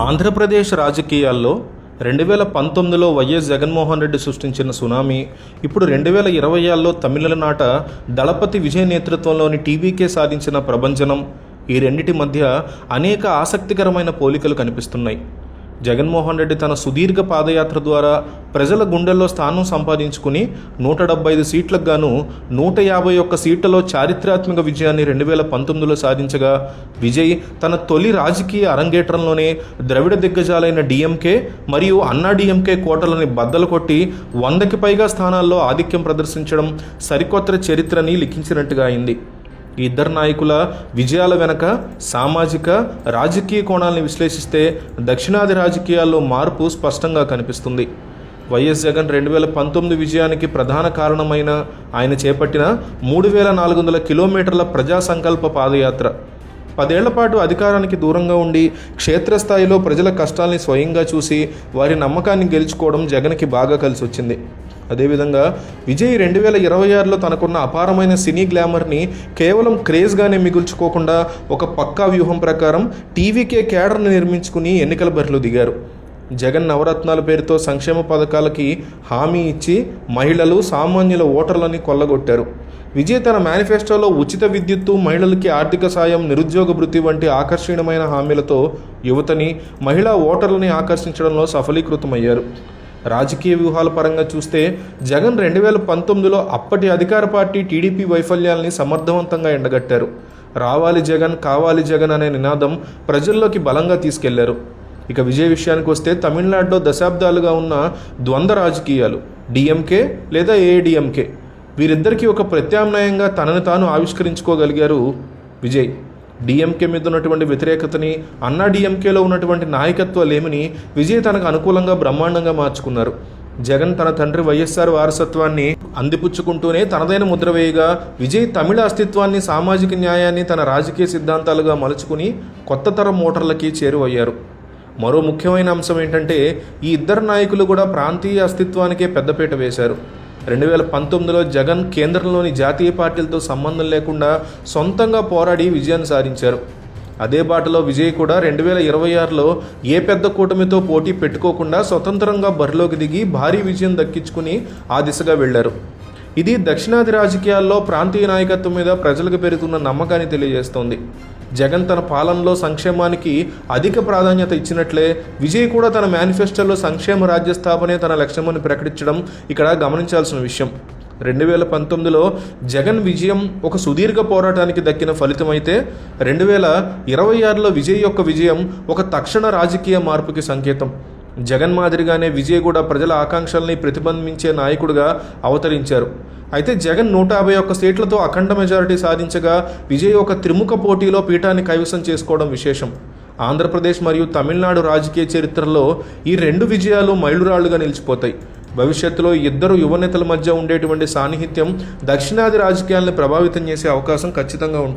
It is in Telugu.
ఆంధ్రప్రదేశ్ రాజకీయాల్లో 2019లో వైఎస్ జగన్మోహన్ రెడ్డి సృష్టించిన సునామీ, ఇప్పుడు 2020లో తమిళనాట దళపతి విజయ్ నేతృత్వంలోని టీవీకే సాధించిన ప్రభంజనం, ఈ రెండిటి మధ్య అనేక ఆసక్తికరమైన పోలికలు కనిపిస్తున్నాయి. జగన్మోహన్ రెడ్డి తన సుదీర్ఘ పాదయాత్ర ద్వారా ప్రజల గుండెల్లో స్థానం సంపాదించుకుని 175 సీట్లకు గాను 151 సీట్లలో చారిత్రాత్మక విజయాన్ని 2019లో సాధించగా, విజయ్ తన తొలి రాజకీయ అరంగేట్రంలోనే ద్రవిడ దిగ్గజాలైన డిఎంకే మరియు అన్నా డిఎంకే కోటలని బద్దలు కొట్టి 100కి పైగా స్థానాల్లో ఆధిక్యం ప్రదర్శించడం సరికొత్త చరిత్రని లిఖించినట్టుగా అయింది. ఈ ఇద్దరు నాయకుల విజయాల వెనక సామాజిక రాజకీయ కోణాలను విశ్లేషిస్తే దక్షిణాది రాజకీయాల్లో మార్పు స్పష్టంగా కనిపిస్తుంది. వైఎస్ జగన్ 2019 విజయానికి ప్రధాన కారణమైన ఆయన చేపట్టిన 3400 కిలోమీటర్ల ప్రజా సంకల్ప పాదయాత్ర. 10 ఏళ్ల పాటు అధికారానికి దూరంగా ఉండి క్షేత్రస్థాయిలో ప్రజల కష్టాల్ని స్వయంగా చూసి వారి నమ్మకాన్ని గెలుచుకోవడం జగన్కి బాగా కలిసి వచ్చింది. అదేవిధంగా విజయ్ 2026లో తనకున్న అపారమైన సినీ గ్లామర్ని కేవలం క్రేజ్గానే మిగుల్చుకోకుండా ఒక పక్కా వ్యూహం ప్రకారం టీవీకే క్యాడర్ని నిర్మించుకుని ఎన్నికల బరిలో దిగారు. జగన్ నవరత్నాల పేరుతో సంక్షేమ పథకాలకి హామీ ఇచ్చి మహిళలు సామాన్యుల ఓటర్లని కొల్లగొట్టారు. విజయ్ తన మేనిఫెస్టోలో ఉచిత విద్యుత్తు, మహిళలకి ఆర్థిక సాయం, నిరుద్యోగ భృతి వంటి ఆకర్షణీయమైన హామీలతో యువతని, మహిళా ఓటర్లని ఆకర్షించడంలో సఫలీకృతమయ్యారు. రాజకీయ వ్యూహాల పరంగా చూస్తే జగన్ 2019లో అప్పటి అధికార పార్టీ టీడీపీ వైఫల్యాల్ని సమర్థవంతంగా ఎండగట్టారు. రావాలి జగన్, కావాలి జగన్ అనే నినాదం ప్రజల్లోకి బలంగా తీసుకెళ్లారు. ఇక విజయ్ విషయానికి వస్తే తమిళనాడులో దశాబ్దాలుగా ఉన్న ద్వంద్వ రాజకీయాలు, డిఎంకే లేదా ఏఐడిఎంకే, వీరిద్దరికీ ఒక ప్రత్యామ్నాయంగా తనను తాను ఆవిష్కరించుకోగలిగారు విజయ్. డిఎంకే మీద ఉన్నటువంటి వ్యతిరేకతని, అన్నా డిఎంకేలో ఉన్నటువంటి నాయకత్వ లేమిని విజయ్ తనకు అనుకూలంగా బ్రహ్మాండంగా మార్చుకున్నారు. జగన్ తన తండ్రి వైఎస్ఆర్ వారసత్వాన్ని అందిపుచ్చుకుంటూనే తనదైన ముద్ర వేయగా, విజయ్ తమిళ అస్తిత్వాన్ని, సామాజిక న్యాయాన్ని తన రాజకీయ సిద్ధాంతాలుగా మలుచుకుని కొత్త తరం ఓటర్లకి చేరువయ్యారు. మరో ముఖ్యమైన అంశం ఏంటంటే ఈ ఇద్దరు నాయకులు కూడా ప్రాంతీయ అస్తిత్వానికే పెద్దపీట వేశారు. 2019లో జగన్ కేంద్రంలోని జాతీయ పార్టీలతో సంబంధం లేకుండా సొంతంగా పోరాడి విజయాన్ని సాధించారు. అదే బాటలో విజయ్ కూడా 2026లో ఏ పెద్ద కూటమితో పోటీ పెట్టుకోకుండా స్వతంత్రంగా బరిలోకి దిగి భారీ విజయం దక్కించుకుని ఆ దిశగా వెళ్లారు. ఇది దక్షిణాది రాజకీయాల్లో ప్రాంతీయ నాయకత్వం మీద ప్రజలకు పెరుగుతున్న నమ్మకాన్ని తెలియజేస్తోంది. జగన్ తన పాలనలో సంక్షేమానికి అధిక ప్రాధాన్యత ఇచ్చినట్లే విజయ్ కూడా తన మేనిఫెస్టోలో సంక్షేమ రాజ్య స్థాపనే తన లక్ష్యమని ప్రకటించడం ఇక్కడ గమనించాల్సిన విషయం. 2019లో జగన్ విజయం ఒక సుదీర్ఘ పోరాటానికి దక్కిన ఫలితమైతే 2026లో విజయ్ యొక్క విజయం ఒక తక్షణ రాజకీయ మార్పుకి సంకేతం. జగన్ మాదిరిగానే విజయ్ కూడా ప్రజల ఆకాంక్షల్ని ప్రతిబింబించే నాయకుడిగా అవతరించారు. అయితే జగన్ 151 సీట్లతో అఖండ మెజారిటీ సాధించగా, విజయ్ ఒక త్రిముఖ పోటీలో పీఠాన్ని కైవసం చేసుకోవడం విశేషం. ఆంధ్రప్రదేశ్ మరియు తమిళనాడు రాజకీయ చరిత్రలో ఈ 2 విజయాలు మైలురాళ్లుగా నిలిచిపోతాయి. భవిష్యత్తులో ఇద్దరు యువనేతల మధ్య ఉండేటువంటి సాన్నిహిత్యం దక్షిణాది రాజకీయాలను ప్రభావితం చేసే అవకాశం ఖచ్చితంగా ఉంటుంది.